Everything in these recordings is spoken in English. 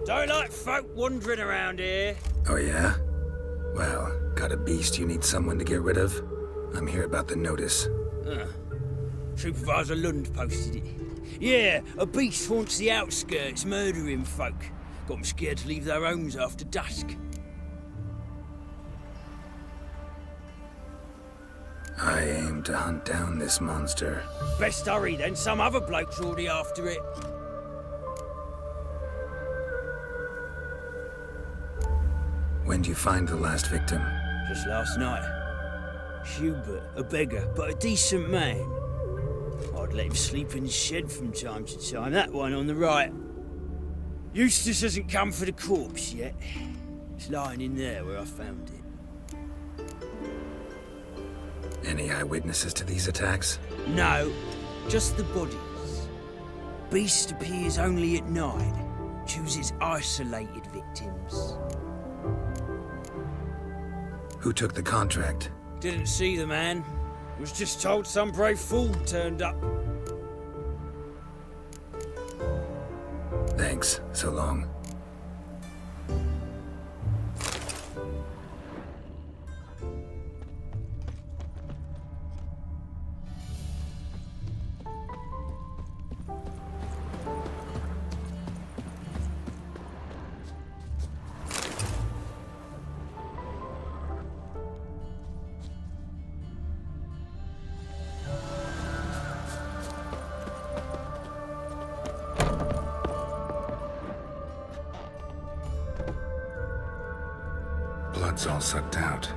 Don't like folk wandering around here. Oh yeah? Well, got a beast you need someone to get rid of? I'm here about the notice. Supervisor Lund posted it. Yeah, a beast haunts the outskirts, murdering folk. Got them scared to leave their homes after dusk. I aim to hunt down this monster. Best hurry then, some other bloke's already after it. When'd you find the last victim? Just last night. Hubert, a beggar, but a decent man. I'd let him sleep in his shed from time to time, that one on the right. Eustace hasn't come for the corpse yet. It's lying in there where I found it. Any eyewitnesses to these attacks? No, just the bodies. Beast appears only at night. Chooses isolated victims. Who took the contract? Didn't see the man. Was just told some brave fool turned up. Thanks. So long. Blood's all sucked out.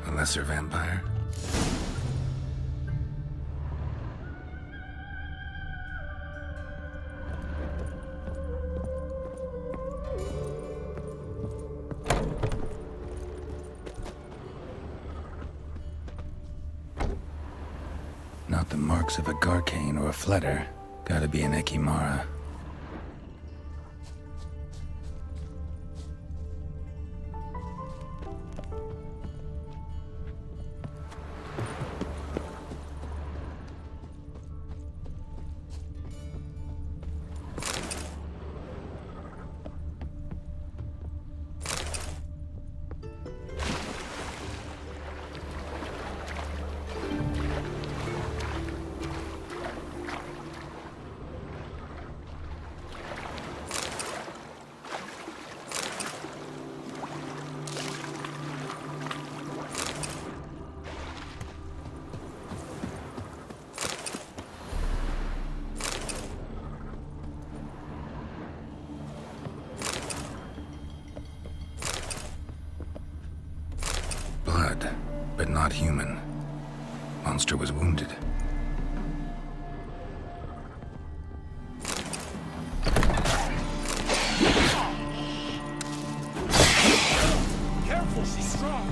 A lesser vampire? Not the marks of a Garcane or a Fletter. Gotta be an Ekimara. Blood, but not human. Monster was wounded. Careful, she's strong.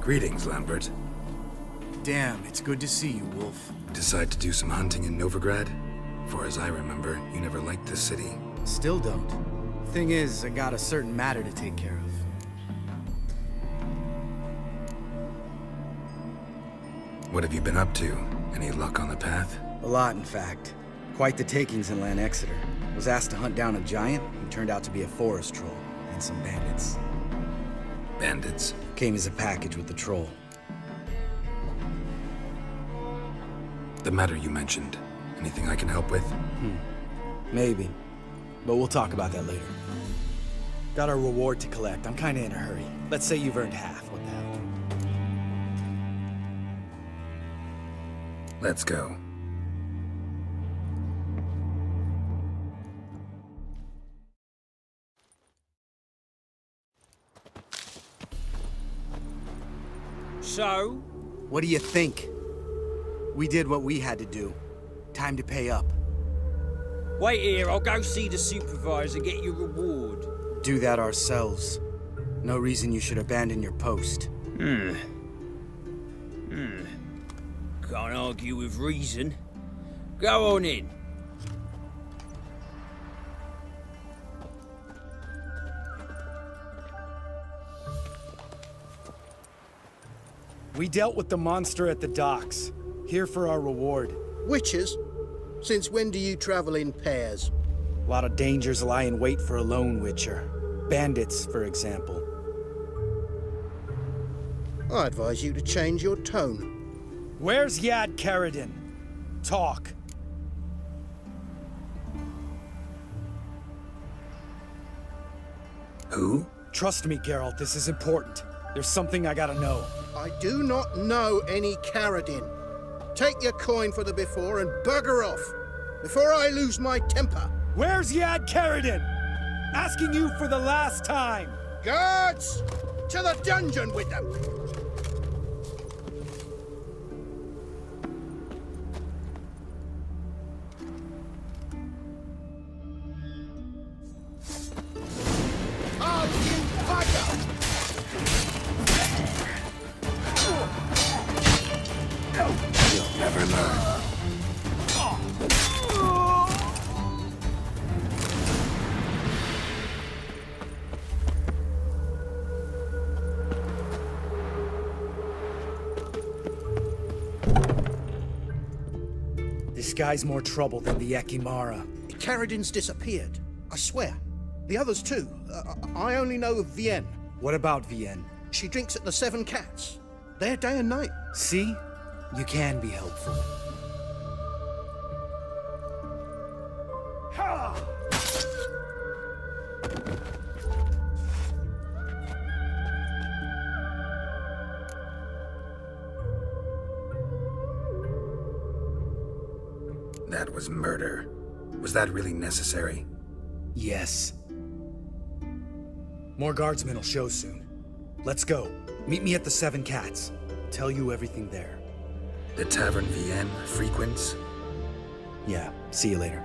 Greetings, Lambert. Damn, it's good to see you, Wolf. Decide to do some hunting in Novigrad? For as I remember, you never liked this city. Still don't. Thing is, I got a certain matter to take care of. What have you been up to? Any luck on the path? A lot, in fact. Quite the takings in Lan Exeter. Was asked to hunt down a giant who turned out to be a forest troll, and some bandits. Bandits? Came as a package with the troll. The matter you mentioned. Anything I can help with? Maybe. But we'll talk about that later. Got our reward to collect. I'm kinda in a hurry. Let's say you've earned half. What the hell? Let's go. So? What do you think? We did what we had to do. Time to pay up. Wait here, I'll go see the supervisor, get your reward. Do that ourselves. No reason you should abandon your post. Can't argue with reason. Go on in. We dealt with the monster at the docks. Here for our reward. Witches? Since when do you travel in pairs? A lot of dangers lie in wait for a lone witcher. Bandits, for example. I advise you to change your tone. Where's Yad Karadin? Talk. Who? Trust me, Geralt, this is important. There's something I gotta know. I do not know any Karadin. Take your coin for the before and bugger off, before I lose my temper. Where's Yad Karadin? Asking you for the last time. Guards! To the dungeon with them! You'll never learn. This guy's more trouble than the Ekimara. Karadin's disappeared. I swear. The others too. I only know of Vienne. What about Vienne? She drinks at the Seven Cats. There day and night. See? You can be helpful. That was murder. Was that really necessary? Yes. More guardsmen will show soon. Let's go. Meet me at the Seven Cats. Tell you everything there. The Tavern Vienne frequents? Yeah, see you later.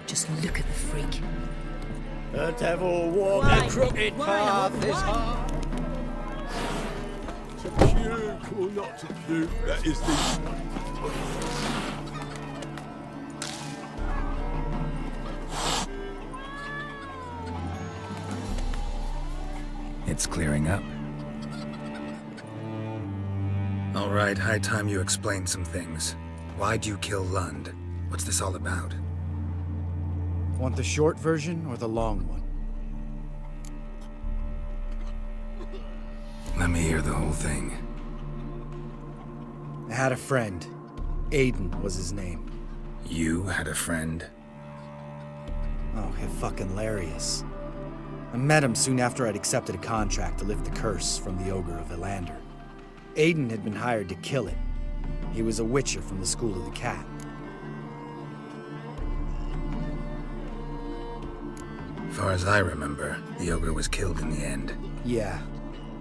Just look at the freak. The devil walk a crooked path is hard. To puke or not to puke, that is the... It's clearing up. All right, high time you explain some things. Why'd you kill Lund? What's this all about? Want the short version or the long one? Let me hear the whole thing. I had a friend. Aiden was his name. You had a friend? Oh, fucking hilarious. I met him soon after I'd accepted a contract to lift the curse from the Ogre of Elander. Aiden had been hired to kill it. He was a witcher from the School of the Cat. Far as I remember, the ogre was killed in the end. Yeah.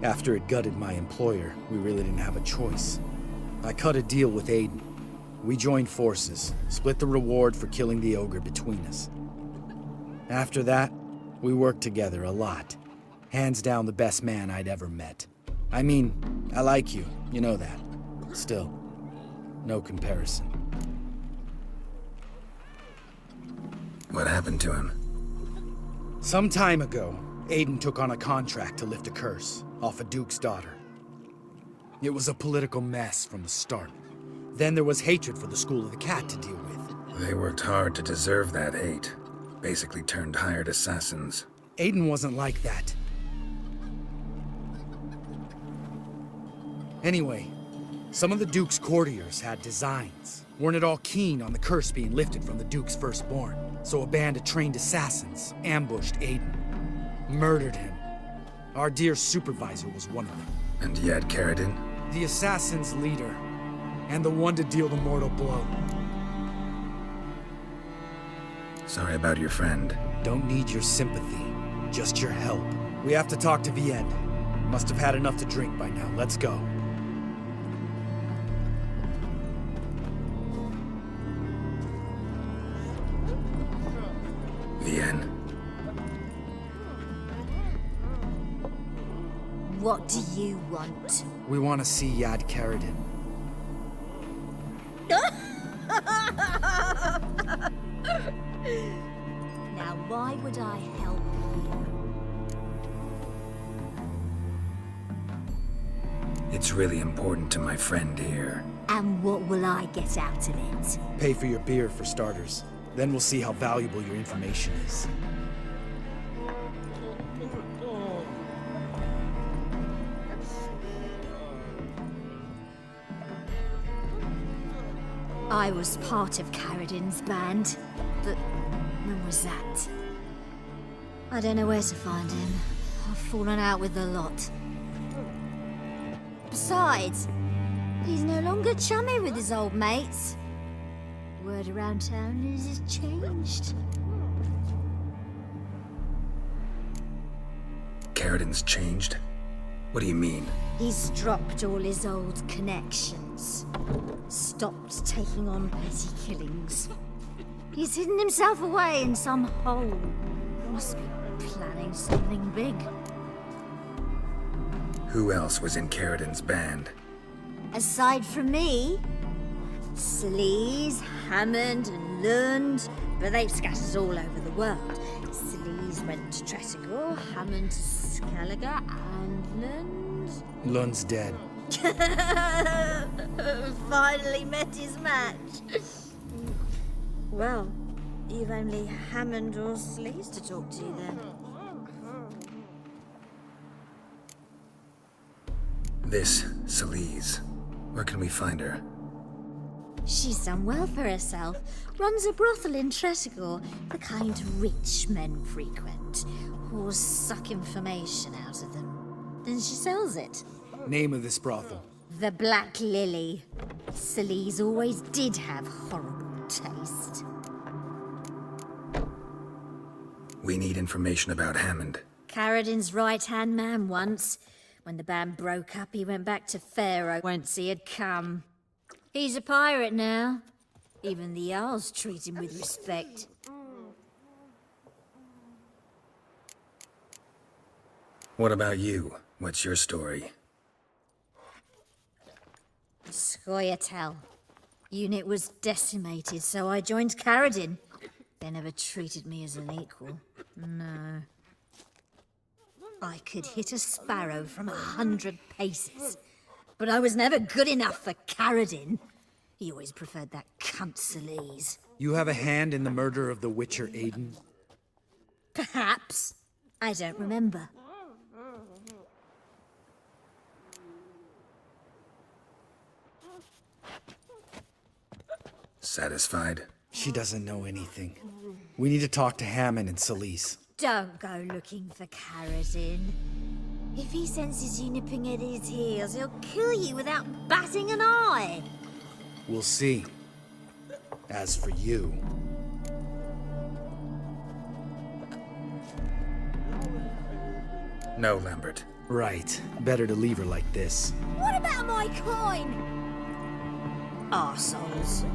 After it gutted my employer, we really didn't have a choice. I cut a deal with Aiden. We joined forces, split the reward for killing the ogre between us. After that, we worked together a lot. Hands down the best man I'd ever met. I mean, I like you, you know that. Still, no comparison. What happened to him? Some time ago, Aiden took on a contract to lift a curse off a duke's daughter. It was a political mess from the start. Then there was hatred for the School of the Cat to deal with. They worked hard to deserve that hate. Basically turned hired assassins. Aiden wasn't like that. Anyway, some of the Duke's courtiers had designs. Weren't at all keen on the curse being lifted from the Duke's firstborn. So a band of trained assassins ambushed Aiden. Murdered him. Our dear supervisor was one of them. And yet, Carradine? The assassin's leader. And the one to deal the mortal blow. Sorry about your friend. Don't need your sympathy, just your help. We have to talk to Vienne. Must have had enough to drink by now. Let's go. Vienne. What do you want? We want to see Yad Carradine. Now, why would I help you? It's really important to my friend here. And what will I get out of it? Pay for your beer, for starters. Then we'll see how valuable your information is. I was part of Carradine's band, but when was that? I don't know where to find him. I've fallen out with the lot. Besides, he's no longer chummy with his old mates. Word around town is he's changed. Carradine's changed? What do you mean? He's dropped all his old connections. Stopped taking on petty killings. He's hidden himself away in some hole. Must be planning something big. Who else was in Carradine's band? Aside from me, Sleaze, Hammond and Lund, but they've scattered all over the world. Sleaze went to Tresigor, Hammond to Skellige, and Lund... Lund's dead. Finally met his match. Well, you've only Hammond or Sleaze to talk to then. This Sleaze. Where can we find her? She's done well for herself. Runs a brothel in Tresigor, the kind rich men frequent. Whores suck information out of them. Then she sells it. Name of this brothel? The Black Lily. Sleaze always did have horrible taste. We need information about Hammond. Carradine's right-hand man once. When the band broke up, he went back to Pharaoh whence he had come. He's a pirate now. Even the Jarls treat him with respect. What about you? What's your story? Scoia'tael. Unit was decimated, so I joined Carradine. They never treated me as an equal. No. I could hit a sparrow from 100 paces. But I was never good enough for Carradine. He always preferred that cunt Sleaze. You have a hand in the murder of the Witcher Aiden? Perhaps. I don't remember. Satisfied? She doesn't know anything. We need to talk to Hammond and Sleaze. Don't go looking for Carradine. If he senses you nipping at his heels, he'll kill you without batting an eye. We'll see. As for you... No, Lambert. Right. Better to leave her like this. What about my coin? arseholes.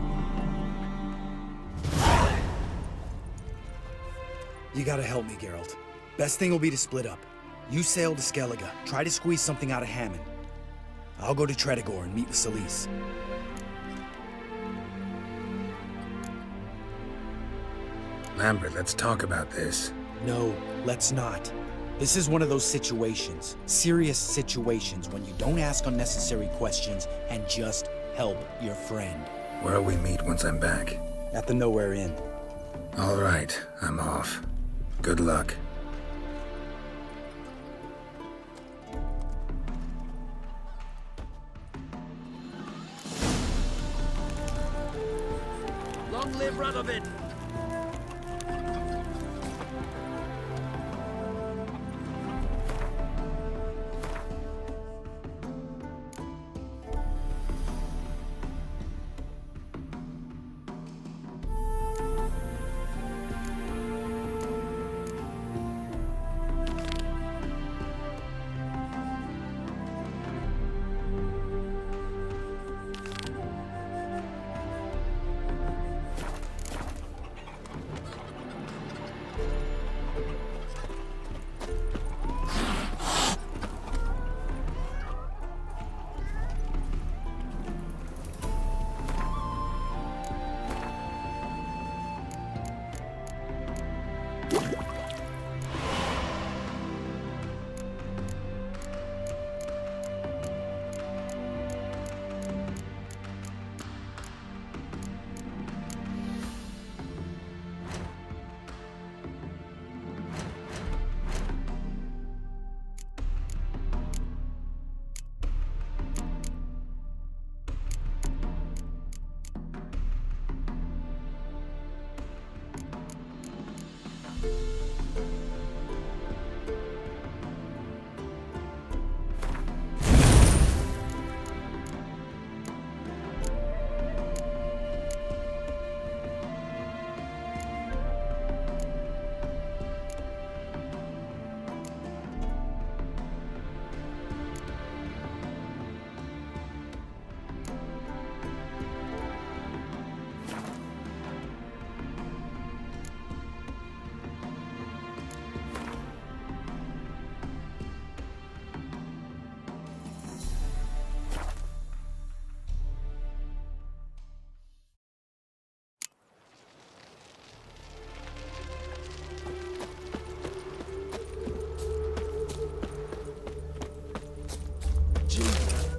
You gotta help me, Geralt. Best thing will be to split up. You sail to Skellige, try to squeeze something out of Hammond. I'll go to Tredegor and meet with Solis. Lambert, let's talk about this. No, let's not. This is one of those situations, serious situations, when you don't ask unnecessary questions and just help your friend. Where'll we meet once I'm back? At the Nowhere Inn. All right, I'm off. Good luck. Long live Radovid!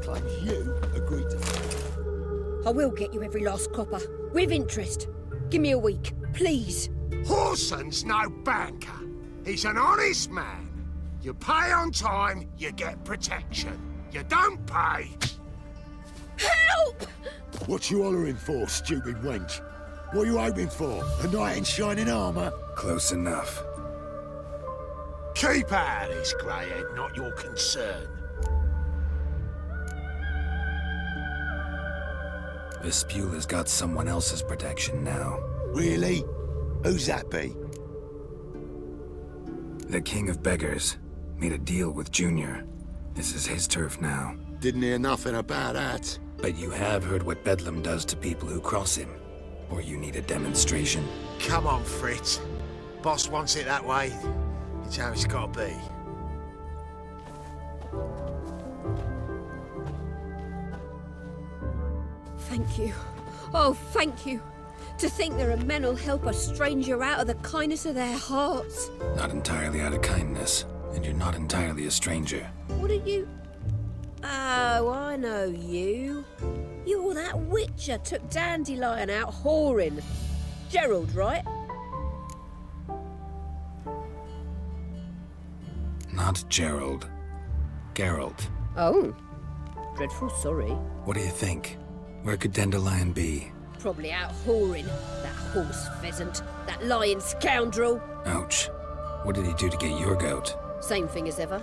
Claims you agreed to. I will get you every last copper, with interest. Give me a week, please. Horson's no banker. He's an honest man. You pay on time, you get protection. You don't pay... Help! What you hollering for, stupid wench? What you hoping for? A knight in shining armour? Close enough. Keep out of this, greyhead, not your concern. Vespula's got someone else's protection now. Really? Who's that be? The King of Beggars made a deal with Junior. This is his turf now. Didn't hear nothing about that. But you have heard what Bedlam does to people who cross him. Or you need a demonstration? Come on, Fritz. Boss wants it that way. It's how it's got to be. Thank you. Oh, thank you. To think there are men who'll help a stranger out of the kindness of their hearts. Not entirely out of kindness, and you're not entirely a stranger. What are you... Oh, I know you. You're that witcher took Dandelion out whoring. Gerald, right? Not Gerald. Geralt. Oh. Dreadful sorry. What do you think? Where could Dandelion be? Probably out whoring. That horse pheasant. That lying scoundrel. Ouch. What did he do to get your goat? Same thing as ever.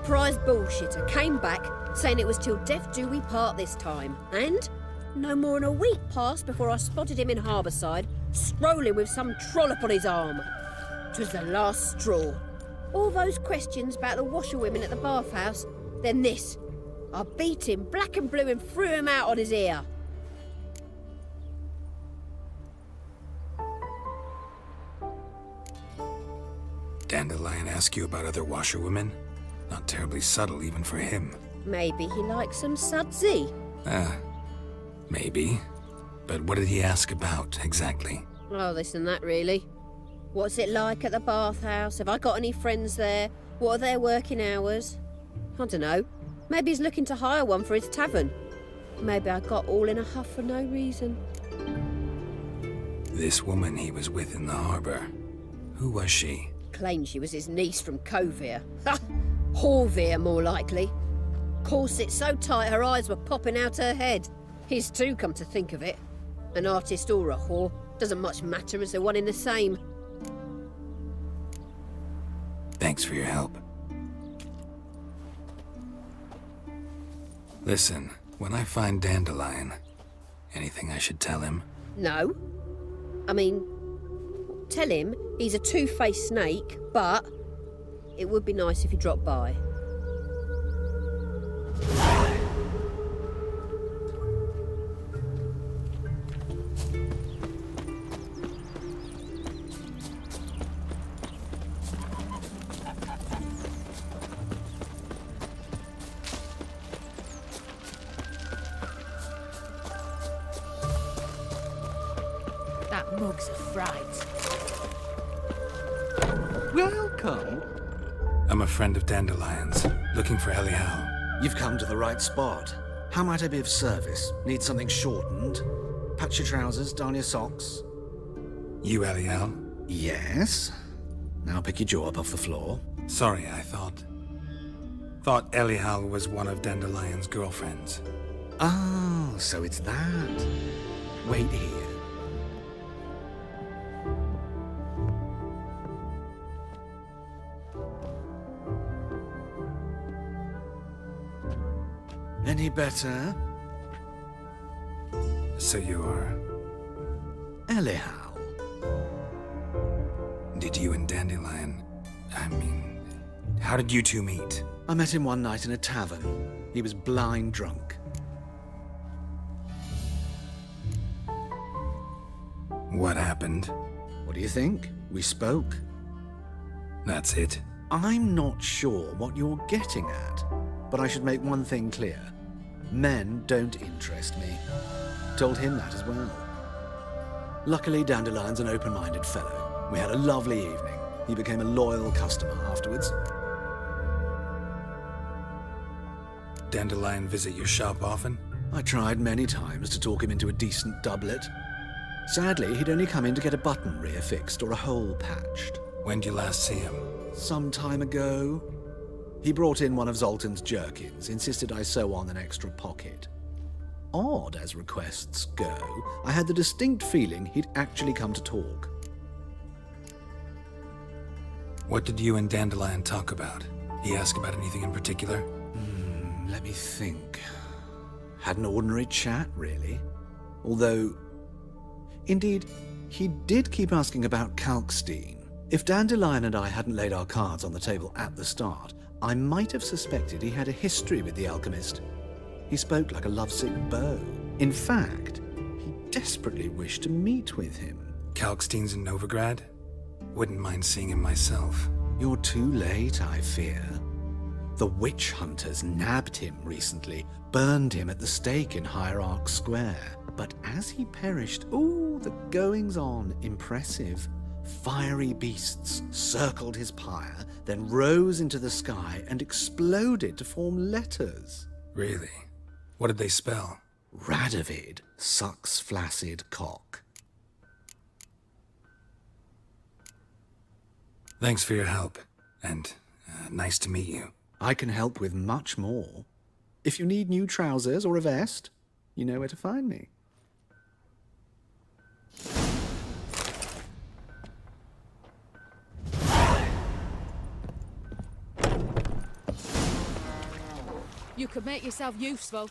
Prize bullshitter came back saying it was till death do we part this time. And no more than a week passed before I spotted him in Harbourside, strolling with some trollop on his arm. 'Twas the last straw. All those questions about the washerwomen at the bathhouse, then this. I beat him black and blue and threw him out on his ear. Dandelion ask you about other washerwomen? Not terribly subtle even for him. Maybe he likes some sudsy. Maybe. But what did he ask about, exactly? Oh, this and that, really. What's it like at the bathhouse? Have I got any friends there? What are their working hours? I don't know. Maybe he's looking to hire one for his tavern. Maybe I got all in a huff for no reason. This woman he was with in the harbor. Who was she? Claimed she was his niece from Covere. Ha! Horvere, more likely. Corset so tight her eyes were popping out her head. His too, come to think of it. An artist or a whore. Doesn't much matter as they're one in the same. Thanks for your help. Listen, when I find Dandelion, anything I should tell him? No. I mean, tell him he's a two-faced snake, but it would be nice if he dropped by. That mug's a fright. Welcome. I'm a friend of Dandelion's, looking for Elial. You've come to the right spot. How might I be of service? Need something shortened? Patch your trousers, darn your socks? You Elial? Yes. Now pick your jaw up off the floor. Sorry, I thought Elial was one of Dandelion's girlfriends. Oh, so it's that. Wait here. Any better? So you're... Elial. Did you and Dandelion... how did you two meet? I met him one night in a tavern. He was blind drunk. What happened? What do you think? We spoke. That's it? I'm not sure what you're getting at, but I should make one thing clear. Men don't interest me. Told him that as well. Luckily, Dandelion's an open-minded fellow. We had a lovely evening. He became a loyal customer afterwards. Dandelion visit your shop often? I tried many times to talk him into a decent doublet. Sadly, he'd only come in to get a button reaffixed or a hole patched. When'd you last see him? Some time ago. He brought in one of Zoltan's jerkins, insisted I sew on an extra pocket. Odd as requests go, I had the distinct feeling he'd actually come to talk. What did you and Dandelion talk about? He ask about anything in particular? Let me think. Had an ordinary chat, really. Although, indeed, he did keep asking about Kalkstein. If Dandelion and I hadn't laid our cards on the table at the start, I might have suspected he had a history with the alchemist. He spoke like a lovesick beau. In fact, he desperately wished to meet with him. Kalkstein's in Novigrad? Wouldn't mind seeing him myself. You're too late, I fear. The witch hunters nabbed him recently, burned him at the stake in Hierarch Square. But as he perished, the goings-on, impressive. Fiery beasts circled his pyre, then rose into the sky and exploded to form letters. Really? What did they spell? Radovid sucks flaccid cock. Thanks for your help, and nice to meet you. I can help with much more. If you need new trousers or a vest, you know where to find me. You could make yourself useful.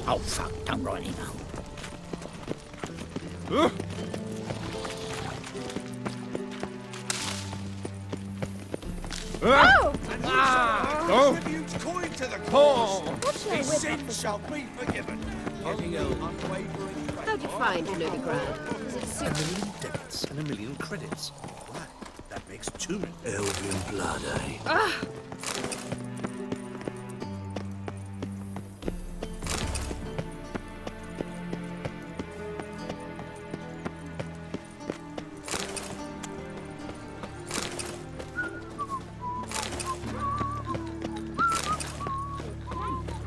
Oh, fuck, don't write any note. Coin to the cause. His sins shall be forgiven. How'd you find Newly Grand? Is it A million debits and a million credits. Right, that makes 2 million. Elven blood, eh?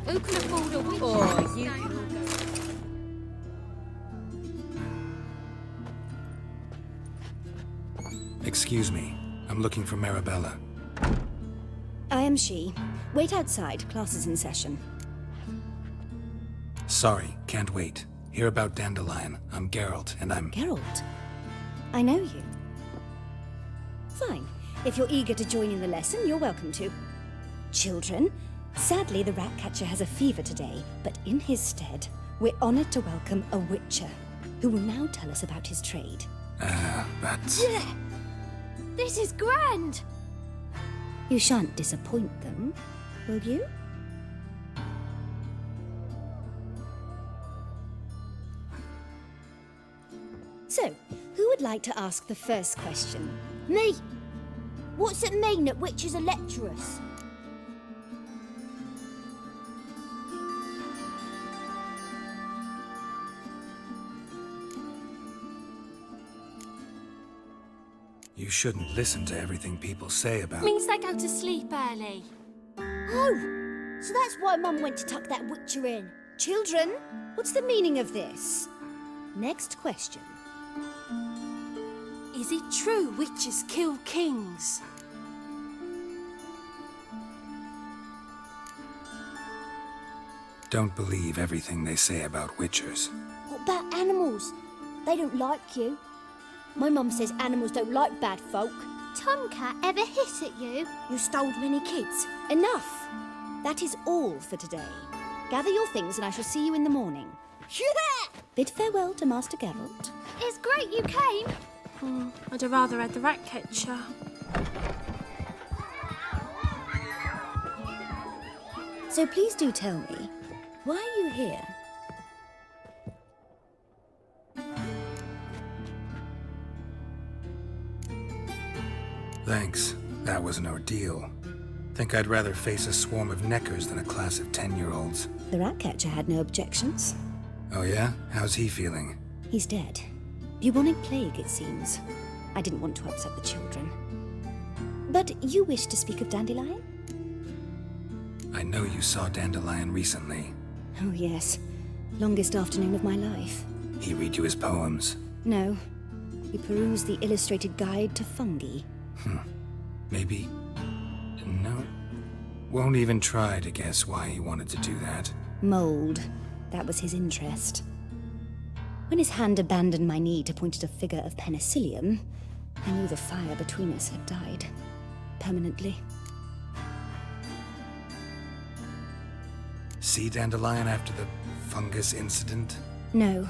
Who can afford a witch? Oh, you. Excuse me. I'm looking for Marabella. I am she. Wait outside. Class is in session. Sorry, can't wait. Hear about Dandelion. I'm Geralt, and I'm... Geralt? I know you. Fine. If you're eager to join in the lesson, you're welcome to. Children, sadly the Ratcatcher has a fever today, but in his stead, we're honored to welcome a Witcher, who will now tell us about his trade. but... This is grand! You shan't disappoint them, will you? So, who would like to ask the first question? Me! What's it mean that witches are lecturers? You shouldn't listen to everything people say about... Means they go to sleep early. Oh! So that's why Mum went to tuck that witcher in. Children, what's the meaning of this? Next question. Is it true witches kill kings? Don't believe everything they say about witchers. What about animals? They don't like you. My mum says animals don't like bad folk. Tomcat ever hiss at you? You stole many kids. Enough! That is all for today. Gather your things and I shall see you in the morning. Yeah! Bid farewell to Master Geralt. It's great you came. I'd have rather had the Ratcatcher. So please do tell me, why are you here? Thanks. That was an ordeal. Think I'd rather face a swarm of neckers than a class of 10-year-olds. The Ratcatcher had no objections. Oh yeah? How's he feeling? He's dead. Bubonic plague, it seems. I didn't want to upset the children. But you wish to speak of Dandelion? I know you saw Dandelion recently. Oh yes. Longest afternoon of my life. He read you his poems? No. We perused the illustrated guide to fungi. Maybe... No. Won't even try to guess why he wanted to do that. Mold. That was his interest. When his hand abandoned my knee to point at a figure of penicillium, I knew the fire between us had died. Permanently. See Dandelion after the fungus incident? No.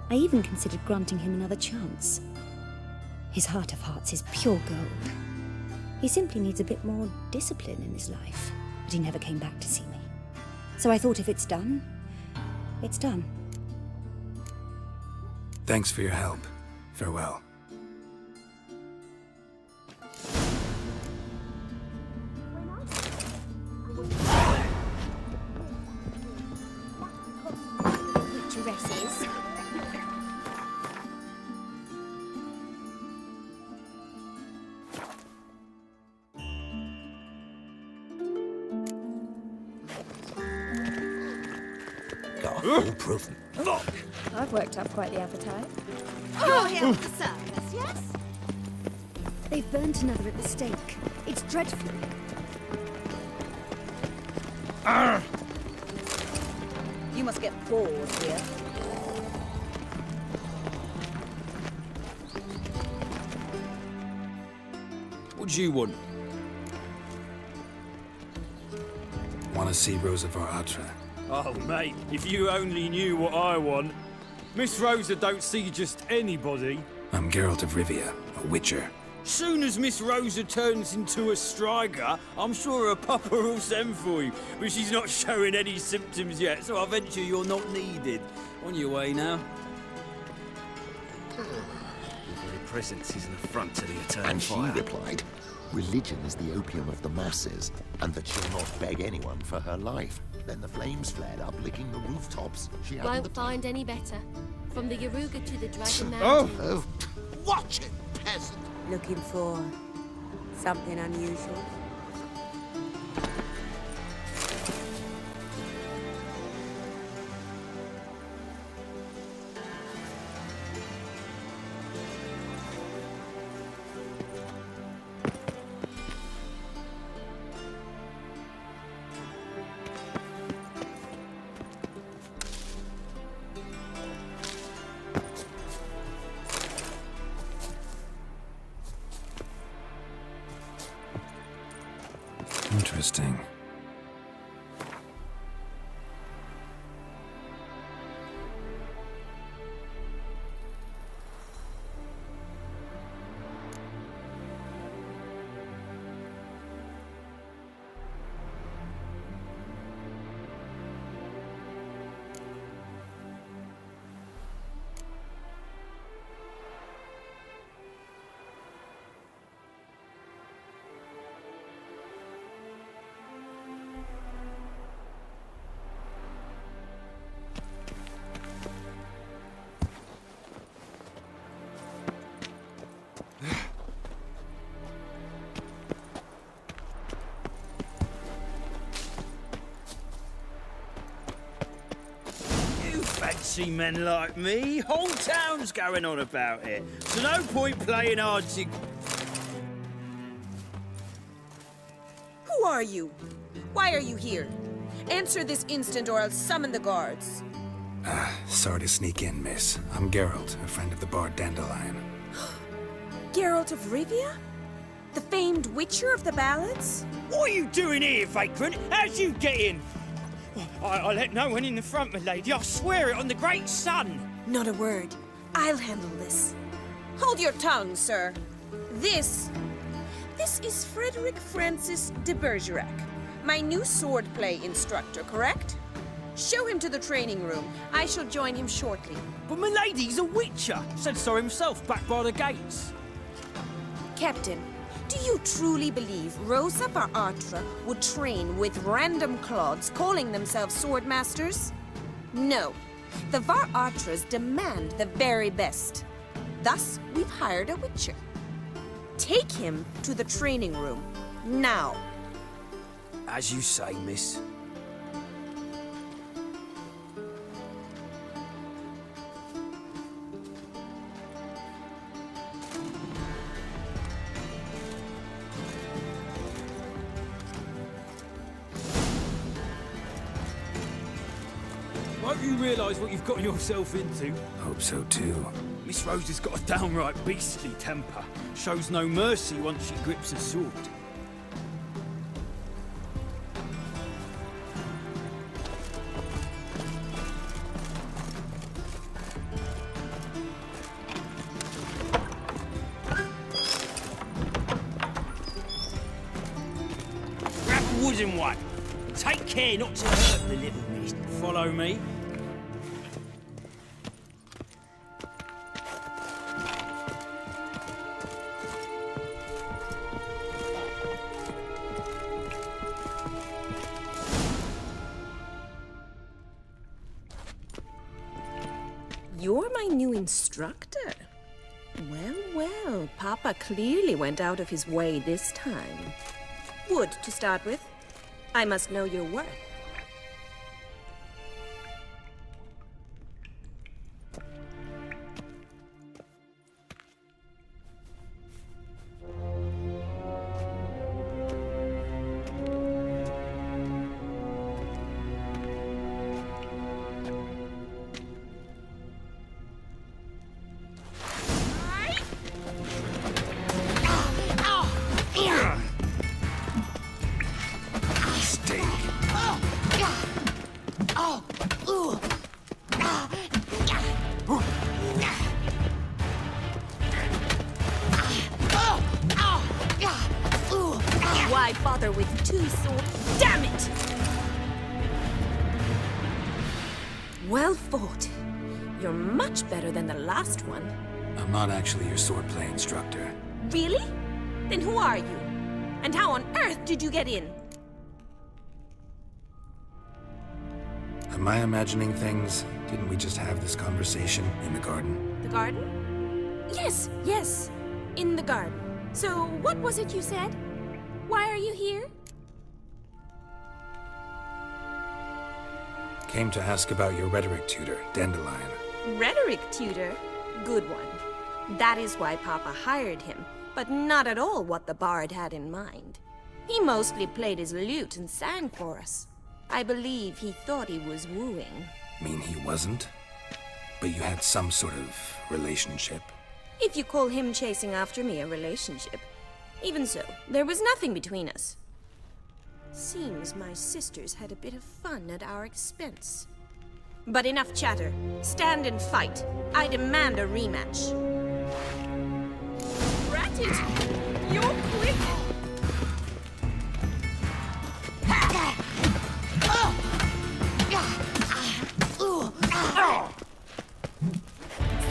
I even considered granting him another chance. His heart of hearts is pure gold. He simply needs a bit more discipline in his life. But he never came back to see me. So I thought if it's done, it's done. Thanks for your help. Farewell. Witcheresses. Got a foolproof lock. I've worked up quite the appetite. You're here with the circus, yes? They've burnt another at the stake. It's dreadful. You must get bored here. What do you want? Want to see Rosa Atra? Oh, mate, if you only knew what I want. Miss Rosa don't see just anybody. I'm Geralt of Rivia, a witcher. Soon as Miss Rosa turns into a striker, I'm sure her papa will send for you. But she's not showing any symptoms yet, so I venture you're not needed. On your way now. Your very presence is an affront to the eternal And she fire. replied, religion is the opium of the masses, and that she'll not beg anyone for her life. Then the flames flared up, licking the rooftops. She hadn't Won't the find any better. From the Yaruga to the Dragon Oh! Watch it, peasant! Looking for something unusual? Interesting. Fancy men like me, whole town's going on about it. So no point playing hard to... Who are you? Why are you here? Answer this instant or I'll summon the guards. Sorry to sneak in, miss. I'm Geralt, a friend of the bard Dandelion. Geralt of Rivia? The famed witcher of the ballads? What are you doing here, vagrant? How'd you get in? I let no one in the front, my lady. I swear it on the great sun. Not a word. I'll handle this. Hold your tongue, sir. This is Frederick Francis de Bergerac, my new swordplay instructor, correct? Show him to the training room. I shall join him shortly. But my lady's a witcher. Said so himself back by the gates. Captain, do you truly believe Rosa Varatra would train with random clods calling themselves swordmasters? No. The Varatras demand the very best. Thus, we've hired a witcher. Take him to the training room, now. As you say, miss. Won't you realise what you've got yourself into? Hope so too. Miss Rose has got a downright beastly temper. Shows no mercy once she grips a sword. Grab a wooden one. Take care not to hurt the little beast. Follow me. You're my new instructor? Well, well, Papa clearly went out of his way this time. Wood, to start with. I must know your worth. Why bother with two swords? Damn it! Well fought. You're much better than the last one. I'm not actually your swordplay instructor. Really? Then who are you? And how on earth did you get in? Am I imagining things? Didn't we just have this conversation in the garden? The garden? Yes, yes. In the garden. So, what was it you said? Why are you here? Came to ask about your rhetoric tutor, Dandelion. Rhetoric tutor? Good one. That is why Papa hired him, but not at all what the bard had in mind. He mostly played his lute and sang for us. I believe he thought he was wooing. Mean he wasn't? But you had some sort of relationship? If you call him chasing after me a relationship. Even so, there was nothing between us. Seems my sisters had a bit of fun at our expense. But enough chatter. Stand and fight. I demand a rematch. Rat it! You're quick!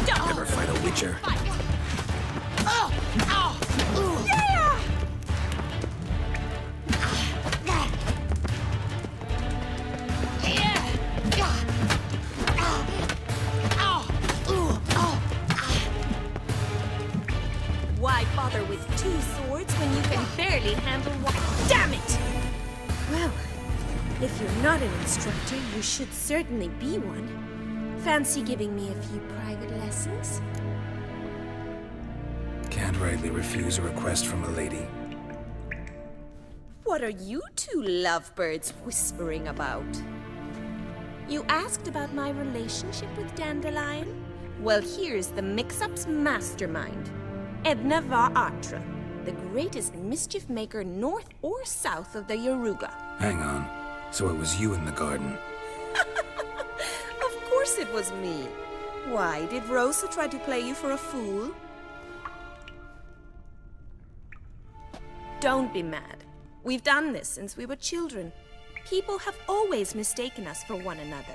Stop! Never fight a witcher. Yeah! Why bother with two swords when you can barely handle one? Damn it! Well, if you're not an instructor, you should certainly be one. Fancy giving me a few private lessons? Can't rightly refuse a request from a lady. What are you two lovebirds whispering about? You asked about my relationship with Dandelion? Well, here's the mix-up's mastermind. Edna var Atra, the greatest mischief maker north or south of the Yaruga. Hang on. So it was you in the garden? Of course it was me. Why, did Rosa try to play you for a fool? Don't be mad. We've done this since we were children. People have always mistaken us for one another.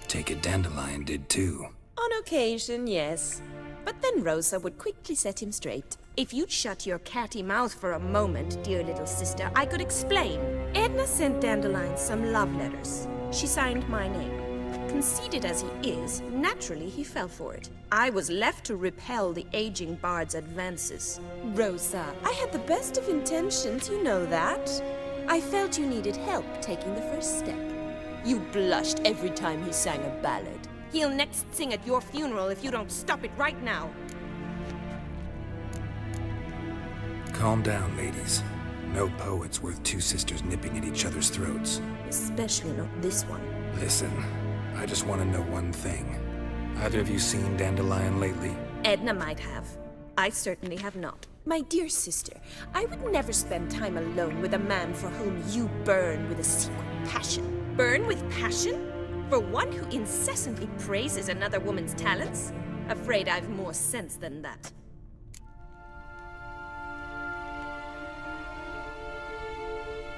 Take it Dandelion did too. On occasion, yes. But then Rosa would quickly set him straight. If you'd shut your catty mouth for a moment, dear little sister, I could explain. Edna sent Dandelion some love letters. She signed my name. Conceited as he is, naturally he fell for it. I was left to repel the aging bard's advances. Rosa, I had the best of intentions, you know that. I felt you needed help taking the first step. You blushed every time he sang a ballad. He'll next sing at your funeral if you don't stop it right now. Calm down, ladies. No poet's worth two sisters nipping at each other's throats. Especially not this one. Listen, I just want to know one thing. Either of you seen Dandelion lately? Edna might have. I certainly have not. My dear sister, I would never spend time alone with a man for whom you burn with a secret passion. Burn with passion? For one who incessantly praises another woman's talents? Afraid I've more sense than that.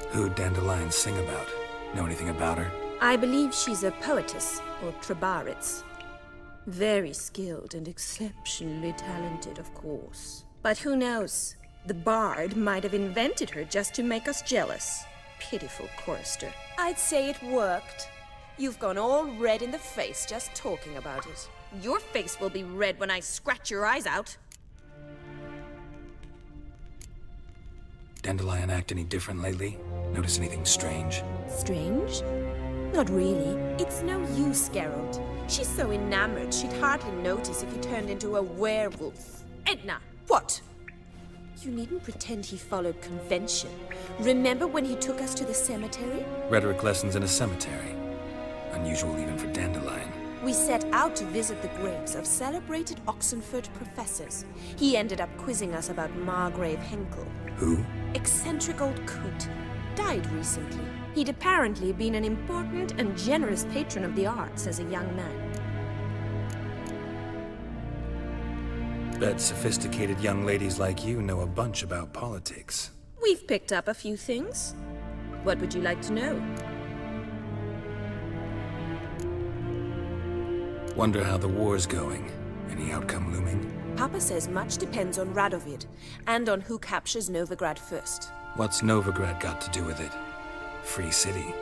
Who'd Dandelion sing about? Know anything about her? I believe she's a poetess, or Trebaritz. Very skilled and exceptionally talented, of course. But who knows? The bard might have invented her just to make us jealous. Pitiful chorister. I'd say it worked. You've gone all red in the face just talking about it. Your face will be red when I scratch your eyes out. Dandelion act any different lately? Notice anything strange? Strange? Not really. It's no use, Geralt. She's so enamored she'd hardly notice if he turned into a werewolf. Edna! What? You needn't pretend he followed convention. Remember when he took us to the cemetery? Rhetoric lessons in a cemetery. Unusual even for Dandelion. We set out to visit the graves of celebrated Oxenford professors. He ended up quizzing us about Margrave Henkel. Who? Eccentric old coot. Died recently. He'd apparently been an important and generous patron of the arts as a young man. Bet sophisticated young ladies like you know a bunch about politics. We've picked up a few things. What would you like to know? Wonder how the war's going. Any outcome looming? Papa says much depends on Radovid, and on who captures Novigrad first. What's Novigrad got to do with it? Free city.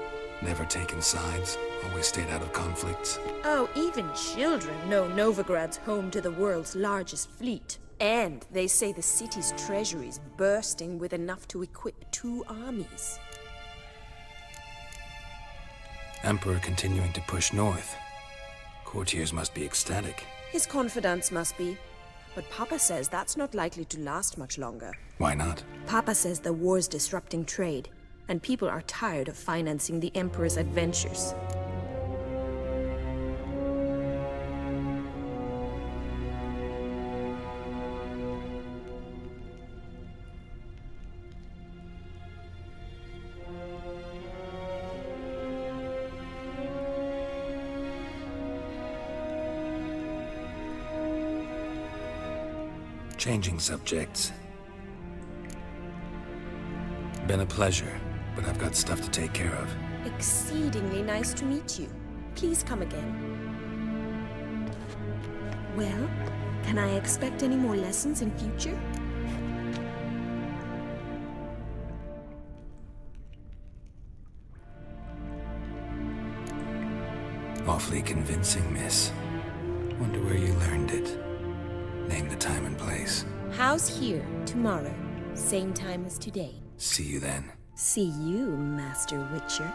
Never taken sides. Always stayed out of conflicts. Oh, even children know Novigrad's home to the world's largest fleet. And they say the city's treasury's bursting with enough to equip 2 armies. Emperor continuing to push north. Courtiers must be ecstatic. His confidants must be. But Papa says that's not likely to last much longer. Why not? Papa says the war's disrupting trade, and people are tired of financing the Emperor's adventures. Changing subjects. Been a pleasure, but I've got stuff to take care of. Exceedingly nice to meet you. Please come again. Well, can I expect any more lessons in future? Awfully convincing, miss. Wonder where you learned it. Name the time and place. House here, tomorrow. Same time as today. See you then. See you, Master Witcher.